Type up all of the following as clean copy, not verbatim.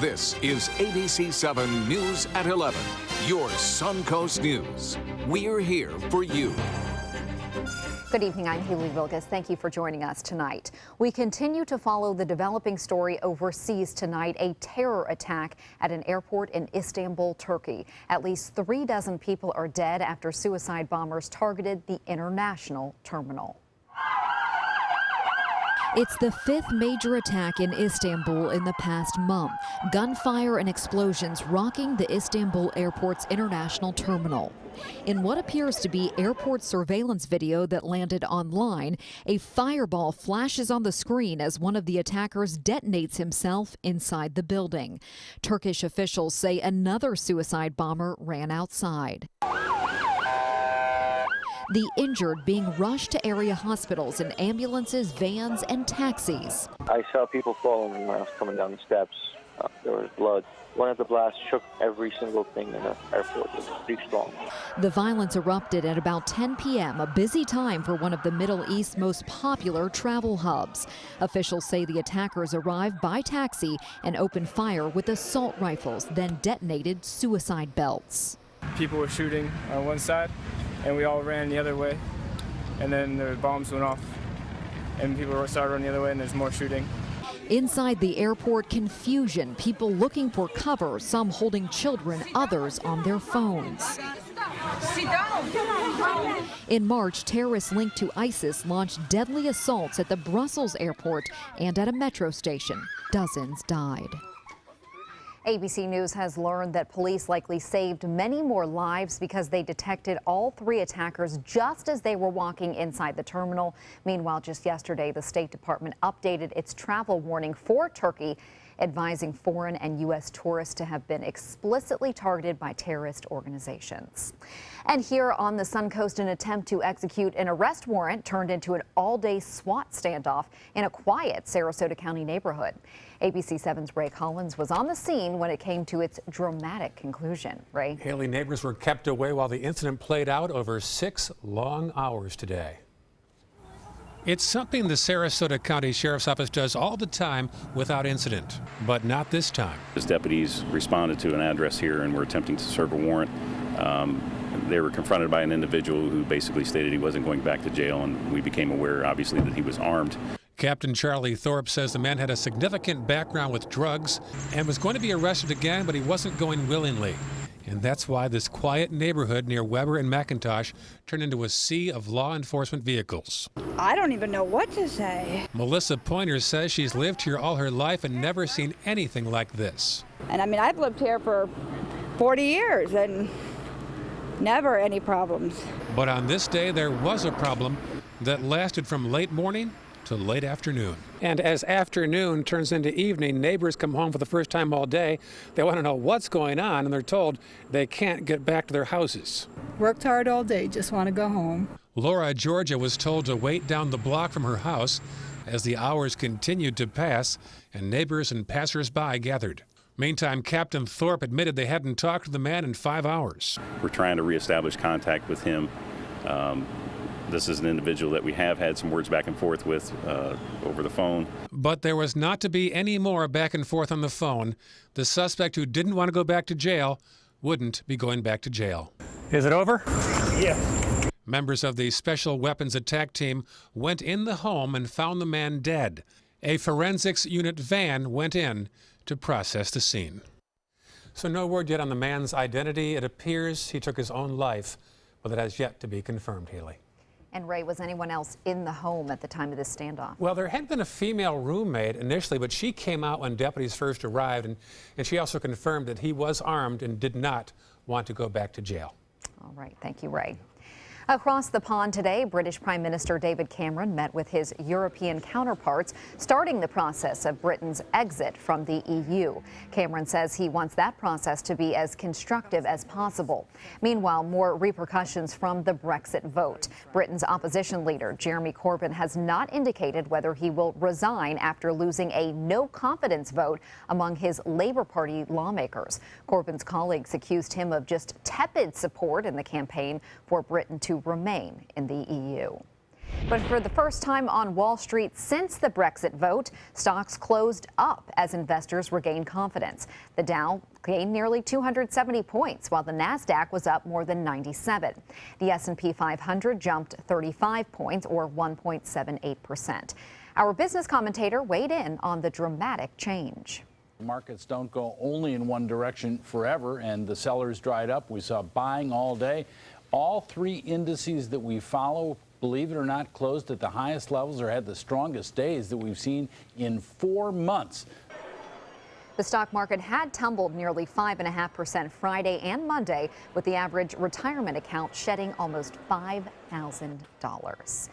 This is ABC 7 News at 11, your Suncoast News. We're here for you. Good evening, I'm Haley Vilgas. Thank you for joining us tonight. We continue to follow the developing story overseas tonight, a terror attack at an airport in Istanbul, Turkey. At least 36 people are dead after suicide bombers targeted the international terminal. It's the fifth major attack in Istanbul in the past month. Gunfire and explosions rocking the Istanbul airport's international terminal. In what appears to be airport surveillance video that landed online, a fireball flashes on the screen as one of the attackers detonates himself inside the building. Turkish officials say another suicide bomber ran outside. The injured being rushed to area hospitals in ambulances, vans, and taxis. I saw people falling when I was coming down the steps. There was blood. One of the blasts shook every single thing in the airport. It was pretty strong. The violence erupted at about 10 p.m., a busy time for one of the Middle East's most popular travel hubs. Officials say the attackers arrived by taxi and opened fire with assault rifles, then detonated suicide belts. People were shooting on one side, and we all ran the other way, and then the bombs went off, and people started running the other way, and there's more shooting. Inside the airport, confusion, people looking for cover, some holding children, others on their phones. In March, terrorists linked to ISIS launched deadly assaults at the Brussels airport and at a metro station. Dozens died. ABC News has learned that police likely saved many more lives because they detected all three attackers just as they were walking inside the terminal. Meanwhile, just yesterday, the State Department updated its travel warning for Turkey, advising foreign and U.S. tourists to have been explicitly targeted by terrorist organizations. And here on the Suncoast, an attempt to execute an arrest warrant turned into an all-day SWAT standoff in a quiet Sarasota County neighborhood. ABC 7's Ray Collins was on the scene when it came to its dramatic conclusion. Ray? Haley, neighbors were kept away while the incident played out over 6 long hours today. It's something the Sarasota County Sheriff's Office does all the time without incident, but not this time. As deputies responded to an address here and were attempting to serve a warrant, they were confronted by an individual who basically stated he wasn't going back to jail, and we became aware, obviously, that he was armed. Captain Charlie Thorpe says the man had a significant background with drugs and was going to be arrested again, but he wasn't going willingly. And that's why this quiet neighborhood near Weber and McIntosh turned into a sea of law enforcement vehicles. I don't even know what to say. Melissa Pointer says she's lived here all her life and never seen anything like this. And I mean, I've lived here for 40 years and never any problems. But on this day, there was a problem that lasted from late morning to late afternoon. And as afternoon turns into evening, neighbors come home for the first time all day. They want to know what's going on, and they're told they can't get back to their houses. Worked hard all day, just want to go home. Laura Georgia was told to wait down the block from her house as the hours continued to pass and neighbors and passers-by gathered. Meantime, Captain Thorpe admitted they hadn't talked to the man in 5 hours. We're trying to reestablish contact with him. This is an individual that we have had some words back and forth with over the phone. But there was not to be any more back and forth on the phone. The suspect, who didn't want to go back to jail, wouldn't be going back to jail. Is it over? Yeah. Members of the Special Weapons Attack Team went in the home and found the man dead. A forensics unit van went in to process the scene. So no word yet on the man's identity. It appears he took his own life, but it has yet to be confirmed, Haley. And Ray, was anyone else in the home at the time of this standoff? Well, there had been a female roommate initially, but she came out when deputies first arrived, and she also confirmed that he was armed and did not want to go back to jail. All right, thank you, Ray. Across the pond today, British Prime Minister David Cameron met with his European counterparts, starting the process of Britain's exit from the EU. Cameron says he wants that process to be as constructive as possible. Meanwhile, more repercussions from the Brexit vote. Britain's opposition leader, Jeremy Corbyn, has not indicated whether he will resign after losing a no-confidence vote among his Labour Party lawmakers. Corbyn's colleagues accused him of just tepid support in the campaign for Britain to remain in the EU. But for the first time on Wall Street since the Brexit vote, stocks closed up as investors regained confidence. The Dow gained nearly 270 points, while the Nasdaq was up more than 97. The S&P 500 jumped 35 points, or 1.78%. Our business commentator weighed in on the dramatic change. Markets don't go only in one direction forever, and the sellers dried up. We saw buying all day. All three indices that we follow, believe it or not, closed at the highest levels or had the strongest days that we've seen in 4 months. The stock market had tumbled nearly 5.5% Friday and Monday, with the average retirement account shedding almost $5,000.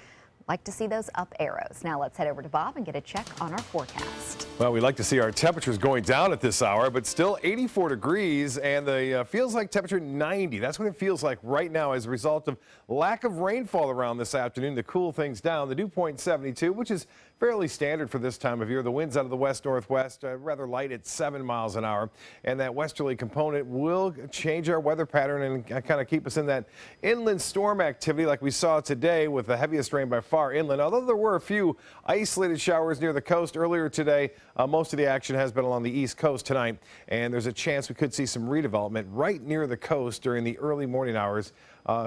Like to see those up arrows. Now let's head over to Bob and get a check on our forecast. Well, we like to see our temperatures going down at this hour, but still 84 degrees and the feels like temperature 90. That's what it feels like right now as a result of lack of rainfall around this afternoon to cool things down. The dew point 72, which is fairly standard for this time of year. The winds out of the west-northwest, rather light at 7 miles an hour. And that westerly component will change our weather pattern and kind of keep us in that inland storm activity like we saw today, with the heaviest rain by far inland. Although there were a few isolated showers near the coast earlier today, most of the action has been along the east coast tonight. And there's a chance we could see some redevelopment right near the coast during the early morning hours.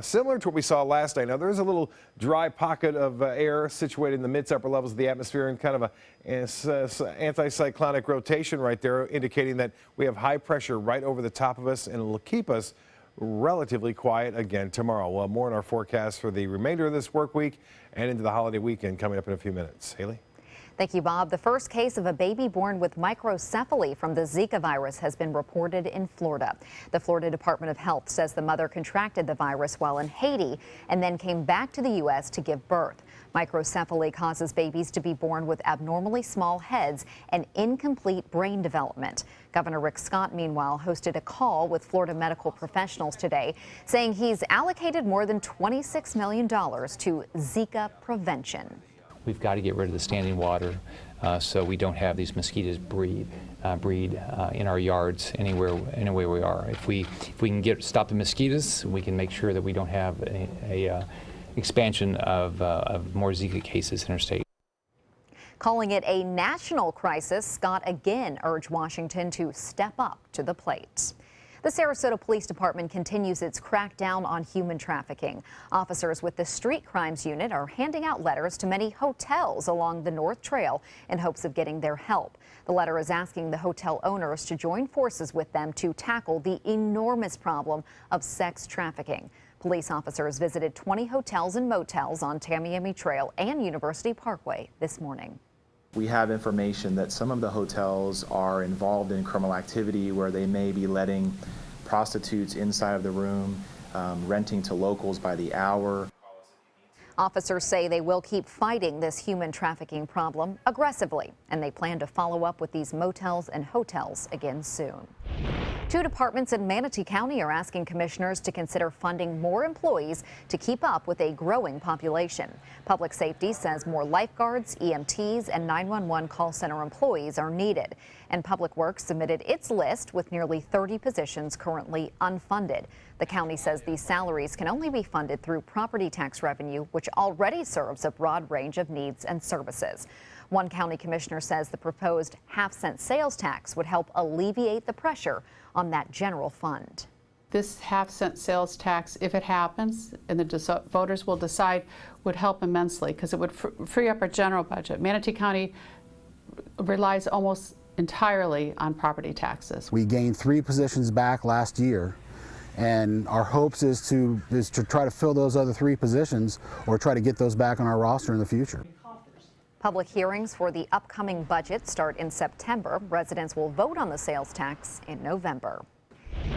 Similar to what we saw last night. Now, there's a little dry pocket of air situated in the mid-to-upper levels of the atmosphere, and kind of a anticyclonic rotation right there, indicating that we have high pressure right over the top of us, and it will keep us relatively quiet again tomorrow. We'll have more in our forecast for the remainder of this work week and into the holiday weekend coming up in a few minutes. Haley? Thank you, Bob. The first case of a baby born with microcephaly from the Zika virus has been reported in Florida. The Florida Department of Health says the mother contracted the virus while in Haiti and then came back to the U.S. to give birth. Microcephaly causes babies to be born with abnormally small heads and incomplete brain development. Governor Rick Scott, meanwhile, hosted a call with Florida medical professionals today, saying he's allocated more than $26 million to Zika prevention. We've got to get rid of the standing water so we don't have these mosquitoes breed in our yards anywhere we are. If we can stop the mosquitoes, we can make sure that we don't have a expansion of more Zika cases interstate. Calling it a national crisis, Scott again urged Washington to step up to the plate. The Sarasota Police Department continues its crackdown on human trafficking. Officers with the Street Crimes Unit are handing out letters to many hotels along the North Trail in hopes of getting their help. The letter is asking the hotel owners to join forces with them to tackle the enormous problem of sex trafficking. Police officers visited 20 hotels and motels on Tamiami Trail and University Parkway this morning. We have information that some of the hotels are involved in criminal activity where they may be letting prostitutes inside of the room, renting to locals by the hour. Officers say they will keep fighting this human trafficking problem aggressively, and they plan to follow up with these motels and hotels again soon. Two departments in Manatee County are asking commissioners to consider funding more employees to keep up with a growing population. Public Safety says more lifeguards, EMTs, and 911 call center employees are needed. And Public Works submitted its list with nearly 30 positions currently unfunded. The county says these salaries can only be funded through property tax revenue, which already serves a broad range of needs and services. One county commissioner says the proposed half-cent sales tax would help alleviate the pressure on that general fund. This half-cent sales tax, if it happens, and the voters will decide, would help immensely because it would free up our general budget. Manatee County relies almost entirely on property taxes. We gained 3 positions back last year, and our hopes is to try to fill those other 3 positions or try to get those back on our roster in the future. Public hearings for the upcoming budget start in September. Residents will vote on the sales tax in November.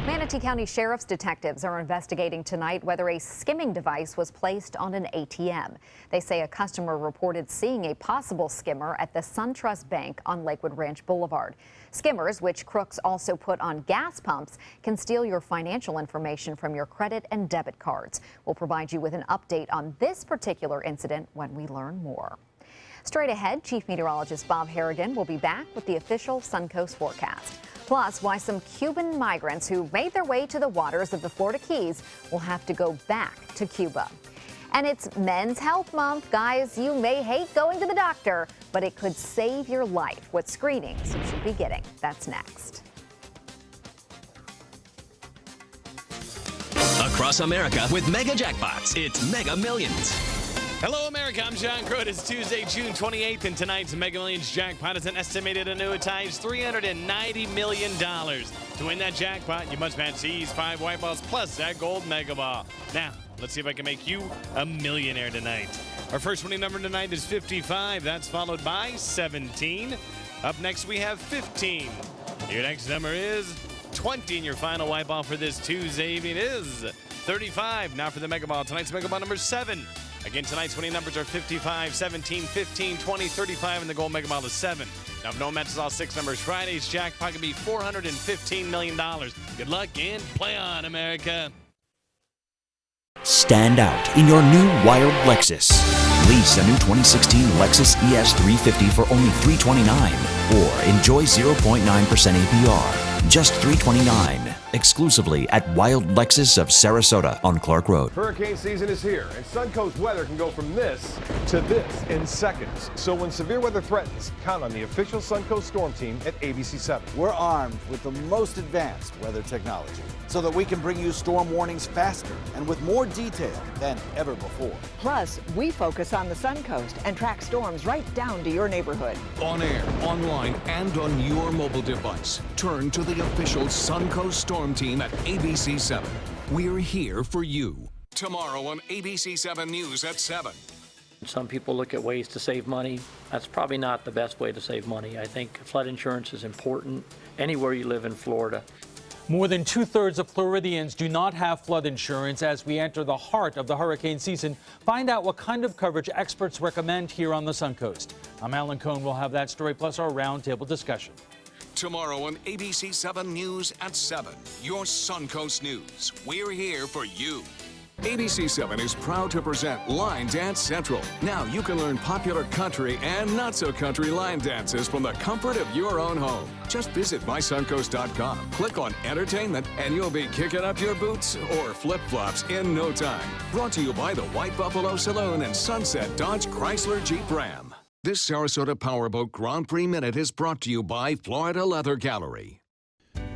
Manatee County Sheriff's detectives are investigating tonight whether a skimming device was placed on an ATM. They say a customer reported seeing a possible skimmer at the SunTrust Bank on Lakewood Ranch Boulevard. Skimmers, which crooks also put on gas pumps, can steal your financial information from your credit and debit cards. We'll provide you with an update on this particular incident when we learn more. Straight ahead, Chief Meteorologist Bob Harrigan will be back with the official Suncoast forecast. Plus, why some Cuban migrants who made their way to the waters of the Florida Keys will have to go back to Cuba. And it's Men's Health Month. Guys, you may hate going to the doctor, but it could save your life. What screenings you should be getting. That's next. Across America with Mega Jackpots, it's Mega Millions. Hello, America. I'm John Crute. It's Tuesday, June 28th, and tonight's Mega Millions jackpot is an estimated annuitized $390 million. To win that jackpot, you must match these 5 white balls plus that gold mega ball. Now, let's see if I can make you a millionaire tonight. Our first winning number tonight is 55. That's followed by 17. Up next, we have 15. Your next number is 20, and your final white ball for this Tuesday evening is 35. Now for the mega ball. Tonight's mega ball number 7. Again, tonight's winning numbers are 55, 17, 15, 20, 35, and the gold mega ball is 7. Now, if no one matches all 6 numbers, Friday's jackpot could be $415 million. Good luck and play on, America. Stand out in your new wild Lexus. Lease a new 2016 Lexus ES 350 for only $329, or enjoy 0.9% APR, just $329. Exclusively at Wild Lexus of Sarasota on Clark Road. Hurricane season is here, and Suncoast weather can go from this to this in seconds. So when severe weather threatens, count on the official Suncoast Storm Team at ABC7. We're armed with the most advanced weather technology so that we can bring you storm warnings faster and with more detail than ever before. Plus, we focus on the Suncoast and track storms right down to your neighborhood. On air, online, and on your mobile device. Turn to the official Suncoast Storm Team at ABC7. We're here for you. Tomorrow on ABC7 News at 7. Some people look at ways to save money. That's probably not the best way to save money. I think flood insurance is important anywhere you live in Florida. More than 2/3 of Floridians do not have flood insurance as we enter the heart of the hurricane season. Find out what kind of coverage experts recommend here on the Suncoast. I'm Alan Cohn. We'll have that story plus our roundtable discussion. Tomorrow on ABC7 News at 7. Your Suncoast News. We're here for you. ABC7 is proud to present Line Dance Central. Now you can learn popular country and not-so-country line dances from the comfort of your own home. Just visit mysuncoast.com, click on Entertainment, and you'll be kicking up your boots or flip-flops in no time. Brought to you by the White Buffalo Saloon and Sunset Dodge Chrysler Jeep Ram. This Sarasota Powerboat Grand Prix Minute is brought to you by Florida Leather Gallery.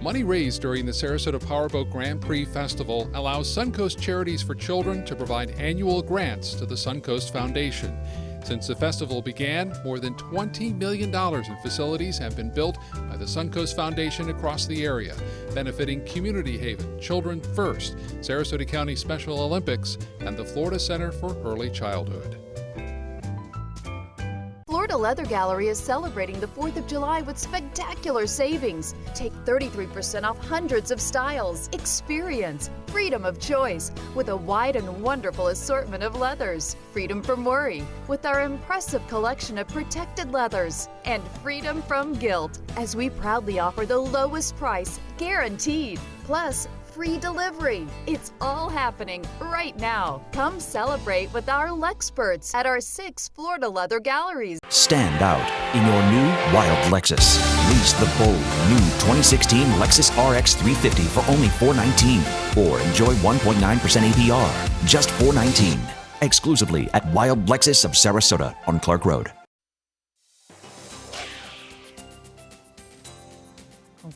Money raised during the Sarasota Powerboat Grand Prix Festival allows Suncoast Charities for Children to provide annual grants to the Suncoast Foundation. Since the festival began, more than $20 million in facilities have been built by the Suncoast Foundation across the area, benefiting Community Haven, Children First, Sarasota County Special Olympics, and the Florida Center for Early Childhood. Florida Leather Gallery is celebrating the 4th of July with spectacular savings. Take 33% off hundreds of styles. Experience freedom of choice with a wide and wonderful assortment of leathers. Freedom from worry with our impressive collection of protected leathers. And freedom from guilt as we proudly offer the lowest price guaranteed. Plus, free delivery. It's all happening right now. Come celebrate with our Lexperts at our 6 Florida Leather Galleries. Stand out in your new wild Lexus. Lease the bold new 2016 Lexus RX 350 for only $419, or enjoy 1.9% APR, just $419. Exclusively at Wild Lexus of Sarasota on Clark Road.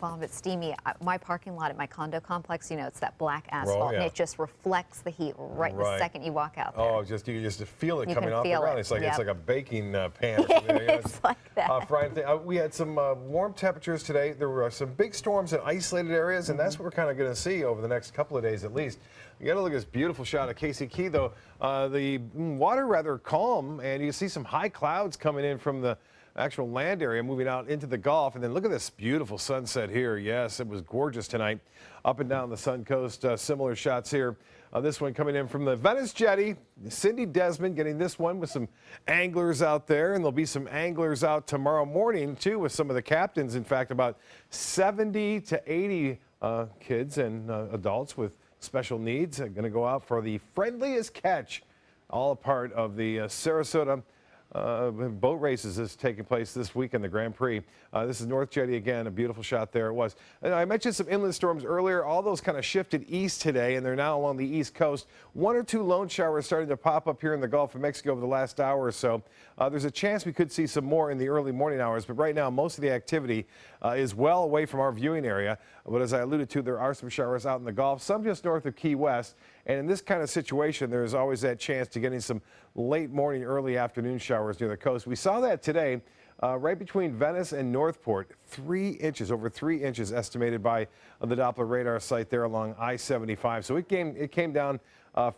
Bob, it's steamy. My parking lot at my condo complex, you know, it's that black asphalt, and it just reflects the heat right the second you walk out there. Oh, you just feel it coming off the ground. It's like a baking pan. It's like that. Friday, we had some warm temperatures today. There were some big storms in isolated areas, and that's what we're kind of going to see over the next couple of days at least. You got to look at this beautiful shot of Casey Key, though. The water rather calm, and you see some high clouds coming in from the actual land area moving out into the Gulf. And then look at this beautiful sunset here. Yes, it was gorgeous tonight up and down the Suncoast. Similar shots here. This one coming in from the Venice Jetty. Cindy Desmond getting this one with some anglers out there, and there'll be some anglers out tomorrow morning too with some of the captains. In fact, about 70 to 80 kids and adults with special needs are going to go out for the friendliest catch, all a part of the Sarasota boat races is taking place this week in the Grand Prix. This is North Jetty again, a beautiful shot there it was. And I mentioned some inland storms earlier. All those kind of shifted east today, and they're now along the east coast. 1 or 2 lone showers starting to pop up here in the Gulf of Mexico over the last hour or so. There's a chance we could see some more in the early morning hours, but right now most of the activity is well away from our viewing area. But as I alluded to, there are some showers out in the Gulf, some just north of Key West. And in this kind of situation, there's always that chance to getting some late morning, early afternoon showers near the coast. We saw that today right between Venice and Northport, 3 inches, over 3 inches estimated by the Doppler radar site there along I-75. So it came down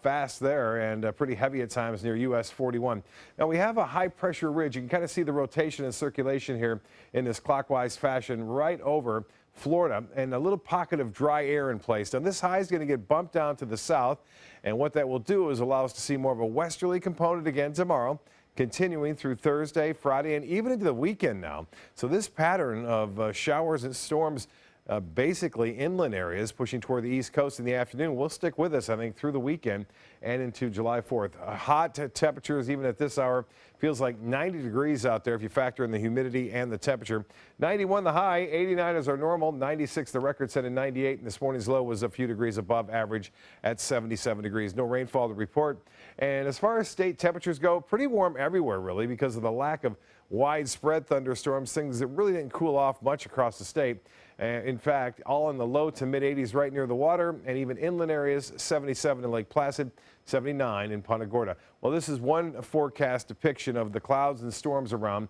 fast there and pretty heavy at times near US 41. Now we have a high pressure ridge. You can kind of see the rotation and circulation here in this clockwise fashion right over Florida, and a little pocket of dry air in place. Now this high is going to get bumped down to the south, and what that will do is allow us to see more of a westerly component again tomorrow, continuing through Thursday, Friday, and even into the weekend now. So this pattern of showers and storms basically inland areas pushing toward the east coast in the afternoon will stick with us, I think, through the weekend and into July 4th. Hot temperatures even at this hour. Feels like 90 degrees out there if you factor in the humidity and the temperature. 91 the high, 89 is our normal, 96 the record set in 98, and this morning's low was a few degrees above average at 77 degrees. No rainfall to report. And as far as state temperatures go, pretty warm everywhere really because of the lack of widespread thunderstorms, things that really didn't cool off much across the state. In fact, all in the low to mid 80s right near the water, and even inland areas, 77 in Lake Placid, 79 in Punta Gorda. Well, this is one forecast depiction of the clouds and storms around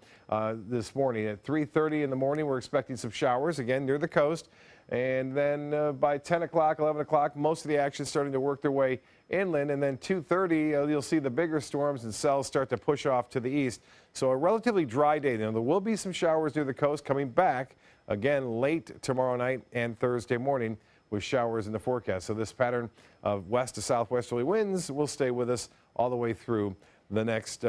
this morning. At 3:30 in the morning, we're expecting some showers again near the coast. And then by 10 o'clock, 11 o'clock, most of the action starting to work their way inland. And then 2:30, you'll see the bigger storms and cells start to push off to the east. So a relatively dry day. Now, there will be some showers near the coast coming back again late tomorrow night and Thursday morning with showers in the forecast. So this pattern of west to southwesterly winds will stay with us all the way through the next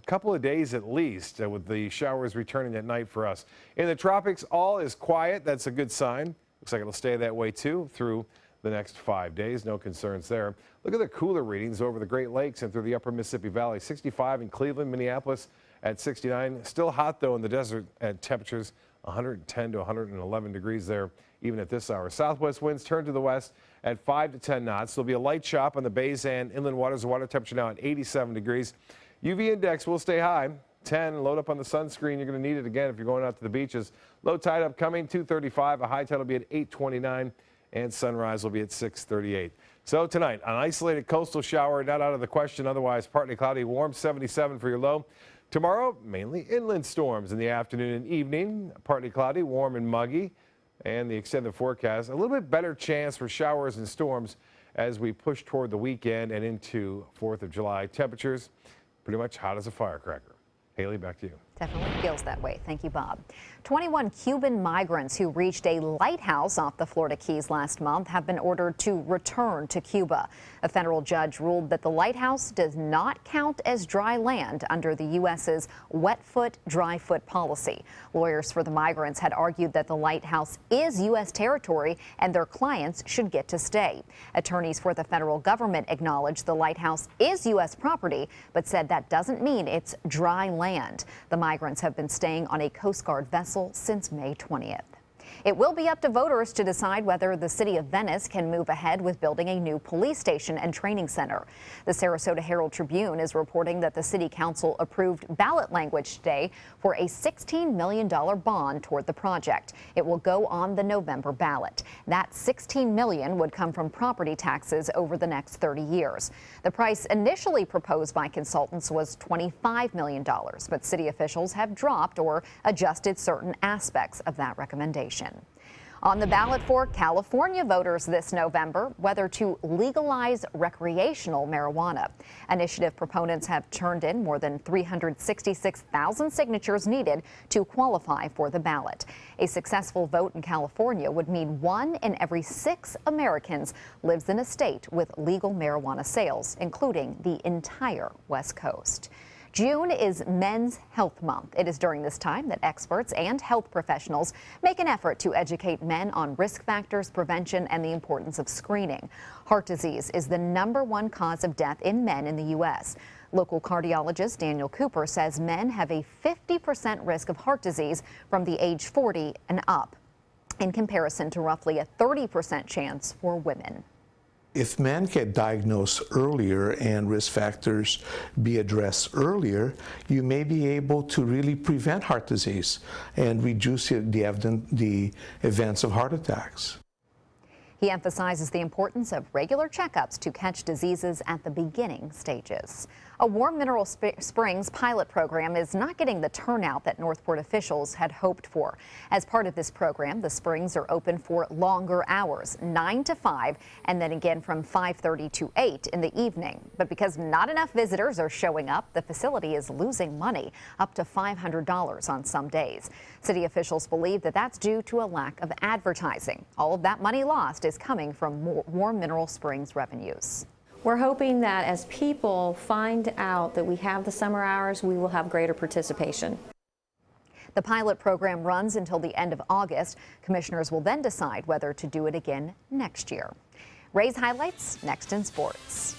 couple of days at least, with the showers returning at night for us. In the tropics, all is quiet. That's a good sign. Looks like it'll stay that way too through the next 5 days. No concerns there. Look at the cooler readings over the Great Lakes and through the upper Mississippi Valley. 65 in Cleveland, Minneapolis at 69. Still hot though in the desert at temperatures 110 to 111 degrees there even at this hour. Southwest winds turn to the west at 5 to 10 knots. There'll be a light chop on the bays and inland waters. The water temperature now at 87 degrees. UV index will stay high. 10. Load up on the sunscreen. You're going to need it again if you're going out to the beaches. Low tide upcoming 2:35. A high tide will be at 8:29, and sunrise will be at 6:38. So tonight, an isolated coastal shower not out of the question. Otherwise, partly cloudy, warm 77 for your low. Tomorrow, mainly inland storms in the afternoon and evening. Partly cloudy, warm and muggy. And the extended forecast, a little bit better chance for showers and storms as we push toward the weekend and into 4th of July. Temperatures pretty much hot as a firecracker. Haley, back to you. Definitely feels that way. Thank you, Bob. 21 Cuban migrants who reached a lighthouse off the Florida Keys last month have been ordered to return to Cuba. A federal judge ruled that the lighthouse does not count as dry land under the U.S.'s wet foot, dry foot policy. Lawyers for the migrants had argued that the lighthouse is U.S. territory and their clients should get to stay. Attorneys for the federal government acknowledged the lighthouse is U.S. property, but said that doesn't mean it's dry land. The migrants have been staying on a Coast Guard vessel since May 20th. It will be up to voters to decide whether the city of Venice can move ahead with building a new police station and training center. The Sarasota Herald Tribune is reporting that the city council approved ballot language today for a $16 million bond toward the project. It will go on the November ballot. That $16 million would come from property taxes over the next 30 years. The price initially proposed by consultants was $25 million, but city officials have dropped or adjusted certain aspects of that recommendation. On the ballot for California voters this November, whether to legalize recreational marijuana. Initiative proponents have turned in more than 366,000 signatures needed to qualify for the ballot. A successful vote in California would mean 1 in every 6 Americans lives in a state with legal marijuana sales, including the entire West Coast. June is Men's Health Month. It is during this time that experts and health professionals make an effort to educate men on risk factors, prevention, and the importance of screening. Heart disease is the #1 cause of death in men in the U.S. Local cardiologist Daniel Cooper says men have a 50% risk of heart disease from the age 40 and up, in comparison to roughly a 30% chance for women. If men get diagnosed earlier and risk factors be addressed earlier, you may be able to really prevent heart disease and reduce the events of heart attacks. He emphasizes the importance of regular checkups to catch diseases at the beginning stages. A Warm Mineral Springs pilot program is not getting the turnout that Northport officials had hoped for. As part of this program, the springs are open for longer hours, 9 to 5, and then again from 5:30 to 8 in the evening. But because not enough visitors are showing up, the facility is losing money, up to $500 on some days. City officials believe that that's due to a lack of advertising. All of that money lost is coming from Warm Mineral Springs revenues. We're hoping that as people find out that we have the summer hours, we will have greater participation. The pilot program runs until the end of August. Commissioners will then decide whether to do it again next year. Rays highlights next in sports.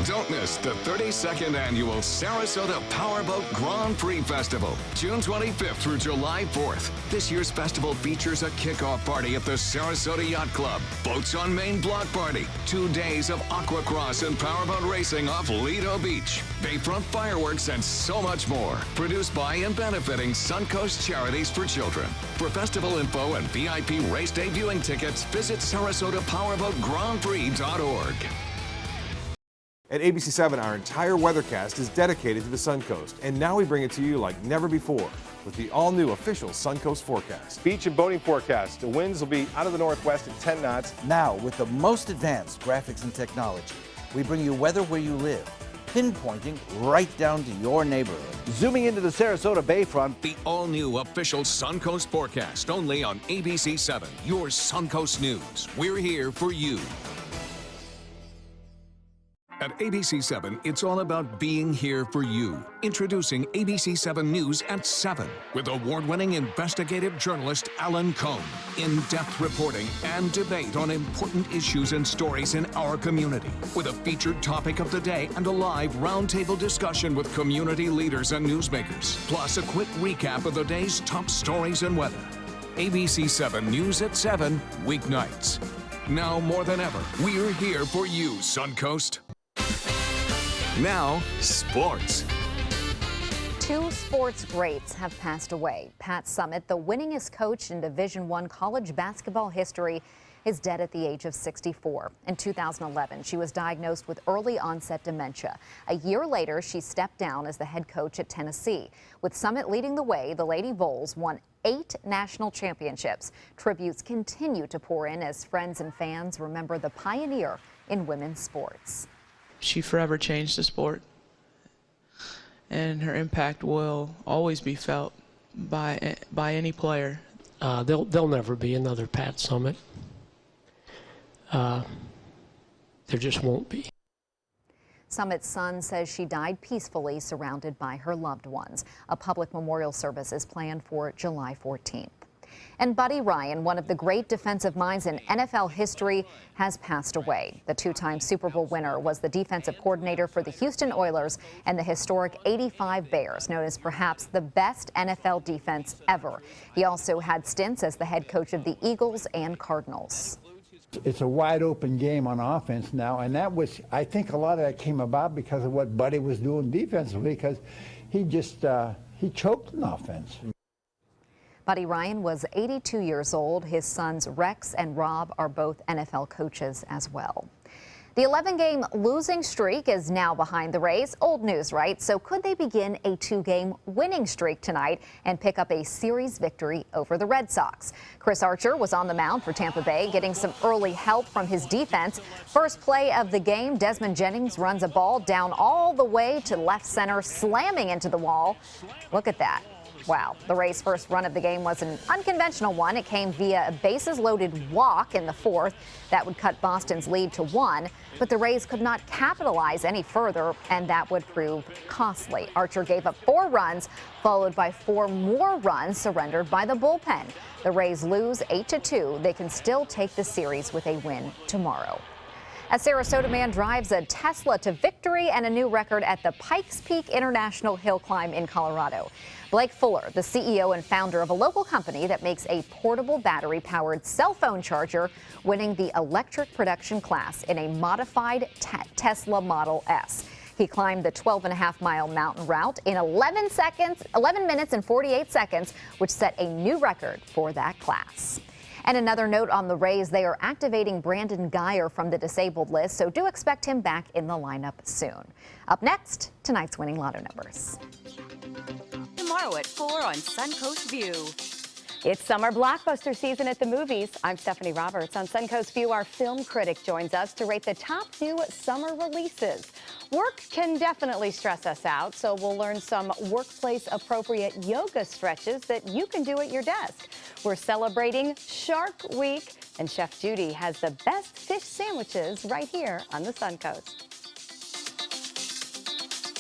Don't miss the 32nd annual Sarasota Powerboat Grand Prix Festival, June 25th through July 4th. This year's festival features a kickoff party at the Sarasota Yacht Club, Boats on Main block party, 2 days of aquacross and powerboat racing off Lido Beach, bayfront fireworks, and so much more. Produced by and benefiting Suncoast Charities for Children. For festival info and VIP race day viewing tickets, visit SarasotaPowerboatGrandPrix.org. At ABC7, our entire weathercast is dedicated to the Suncoast, and now we bring it to you like never before with the all-new official Suncoast forecast. Beach and boating forecast. The winds will be out of the northwest at 10 knots. Now, with the most advanced graphics and technology, we bring you weather where you live, pinpointing right down to your neighborhood. Zooming into the Sarasota Bayfront, The all-new official Suncoast forecast, only on ABC7, your Suncoast News. We're here for you. At ABC7, it's all about being here for you. Introducing ABC7 News at 7 with award-winning investigative journalist Alan Cohn. In-depth reporting and debate on important issues and stories in our community. With a featured topic of the day and a live roundtable discussion with community leaders and newsmakers. Plus a quick recap of the day's top stories and weather. ABC7 News at 7, weeknights. Now more than ever, we're here for you, Suncoast. Now, sports. 2 sports greats have passed away. Pat Summitt, the winningest coach in Division I college basketball history, is dead at the age of 64. In 2011, she was diagnosed with early onset dementia. A year later, she stepped down as the head coach at Tennessee. With Summitt leading the way, the Lady Vols won 8 national championships. Tributes continue to pour in as friends and fans remember the pioneer in women's sports. She forever changed the sport, and her impact will always be felt by any player. There'll never be another Pat Summitt. There just won't be. Summitt's son says she died peacefully, surrounded by her loved ones. A public memorial service is planned for July 14th. And Buddy Ryan, one of the great defensive minds in NFL history, has passed away. The 2-time Super Bowl winner was the defensive coordinator for the Houston Oilers and the historic '85 Bears, known as perhaps the best NFL defense ever. He also had stints as the head coach of the Eagles and Cardinals. It's a wide open game on offense now, and that was, I think a lot of that came about because of what Buddy was doing defensively, because he just, he choked on offense. Buddy Ryan was 82 years old. His sons Rex and Rob are both NFL coaches as well. The 11-game losing streak is now behind the Rays. Old news, right? So could they begin a 2-game winning streak tonight and pick up a series victory over the Red Sox? Chris Archer was on the mound for Tampa Bay, getting some early help from his defense. First play of the game, Desmond Jennings runs a ball down all the way to left center, slamming into the wall. Look at that. Wow. The Rays' first run of the game was an unconventional one. It came via a bases-loaded walk in the 4th. That would cut Boston's lead to 1. But the Rays could not capitalize any further, and that would prove costly. Archer gave up 4 runs, followed by 4 more runs surrendered by the bullpen. The Rays lose 8-2. They can still take the series with a win tomorrow. A Sarasota man drives a Tesla to victory and a new record at the Pikes Peak International Hill Climb in Colorado. Blake Fuller, the CEO and founder of a local company that makes a portable battery-powered cell phone charger, winning the electric production class in a modified Tesla Model S. He climbed the 12.5-mile mountain route in 11 minutes and 48 seconds, which set a new record for that class. And another note on the Rays, they are activating Brandon Guyer from the disabled list, so do expect him back in the lineup soon. Up next, tonight's winning lotto numbers. Tomorrow at 4 on Suncoast View. It's summer blockbuster season at the movies. I'm Stephanie Roberts. On Suncoast View, our film critic joins us to rate the top new summer releases. Work can definitely stress us out, so we'll learn some workplace-appropriate yoga stretches that you can do at your desk. We're celebrating Shark Week, and Chef Judy has the best fish sandwiches right here on the Suncoast.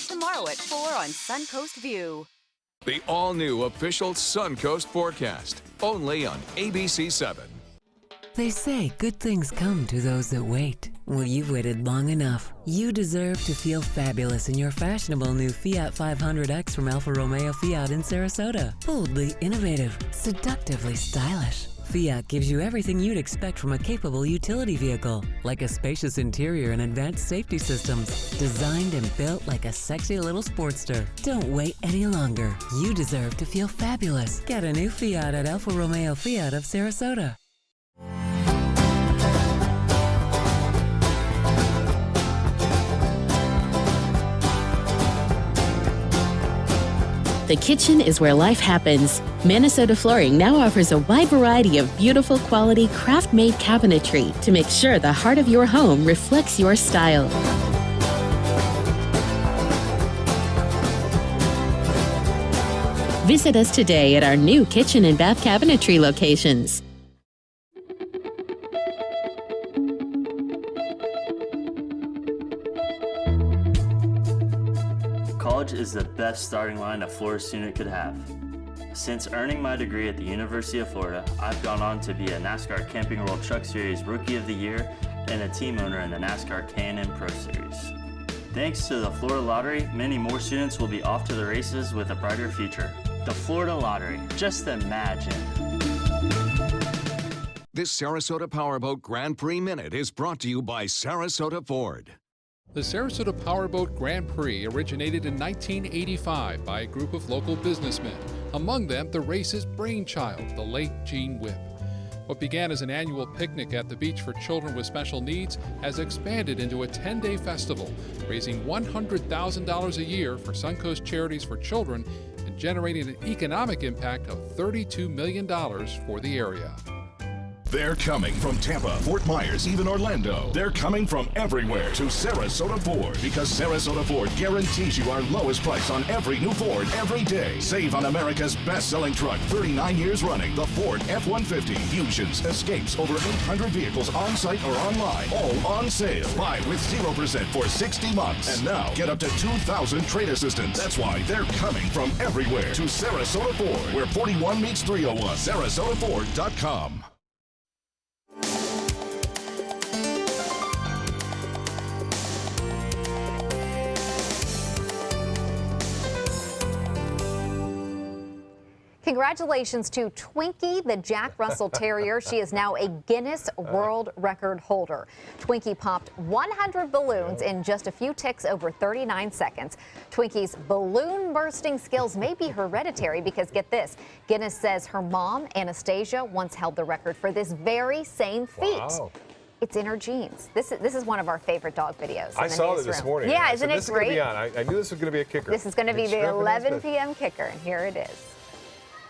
Tomorrow at 4 on Suncoast View. The all-new official Suncoast forecast, only on ABC 7. They say good things come to those that wait. Well, you've waited long enough. You deserve to feel fabulous in your fashionable new Fiat 500X from Alfa Romeo Fiat in Sarasota. Boldly innovative, seductively stylish. Fiat gives you everything you'd expect from a capable utility vehicle, like a spacious interior and advanced safety systems, designed and built like a sexy little Sportster. Don't wait any longer. You deserve to feel fabulous. Get a new Fiat at Alfa Romeo Fiat of Sarasota. The kitchen is where life happens. Minnesota Flooring now offers a wide variety of beautiful quality craft-made cabinetry to make sure the heart of your home reflects your style. Visit us today at our new kitchen and bath cabinetry locations. College is the best starting line a Florida student could have. Since earning my degree at the University of Florida, I've gone on to be a NASCAR Camping World Truck Series Rookie of the Year and a team owner in the NASCAR K&N Pro Series. Thanks to the Florida Lottery, many more students will be off to the races with a brighter future. The Florida Lottery, just imagine. This Sarasota Powerboat Grand Prix Minute is brought to you by Sarasota Ford. The Sarasota Powerboat Grand Prix originated in 1985 by a group of local businessmen, among them the race's brainchild, the late Gene Whipp. What began as an annual picnic at the beach for children with special needs has expanded into a 10-day festival, raising $100,000 a year for Suncoast Charities for Children and generating an economic impact of $32 million for the area. They're coming from Tampa, Fort Myers, even Orlando. They're coming from everywhere to Sarasota Ford because Sarasota Ford guarantees you our lowest price on every new Ford every day. Save on America's best-selling truck, 39 years running, the Ford F-150, Fusions, Escapes, over 800 vehicles on-site or online, all on sale. Buy with 0% for 60 months. And now, get up to $2,000 trade assistance. That's why they're coming from everywhere to Sarasota Ford, where 41 meets 301. SarasotaFord.com. Congratulations to Twinkie, the Jack Russell Terrier. She is now a Guinness World Record holder. Twinkie popped 100 balloons in just a few ticks over 39 seconds. Twinkie's balloon bursting skills may be hereditary because, get this, Guinness says her mom, Anastasia, once held the record for this very same feat. Wow. It's in her genes. This is one of our favorite dog videos. I saw it this morning. Yeah, isn't it great? I knew this was going to be a kicker. This is going to be the 11 p.m. kicker, and here it is.